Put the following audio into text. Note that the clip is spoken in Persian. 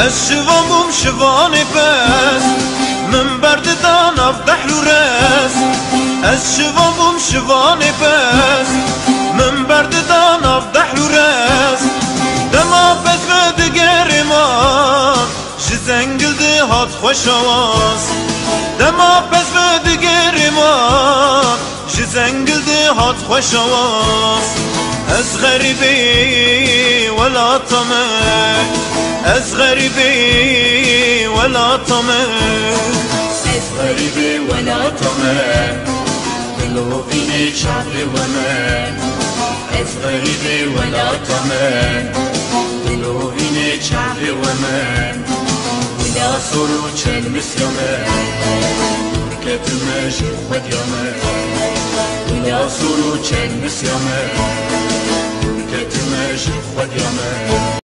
از شوام شوان پس من برد داناف دحلو رس از شوام شوان پس من برد داناف دحلو رس دما پس و دگر ما جزنگل ده هات خوش آواز دما پس و دگر ما جزنگل ده هات خوش آواز از غریبی ولا طمع از غریبی ولا طمع از غریبی ولا طمع دلو اینه چاپی و من از غریبی ولا طمع دلو اینه چاپی و من ولا سرو چن مسیامه کتمش خودیامه ولا سرو چن مسیامه کتمش خودیامه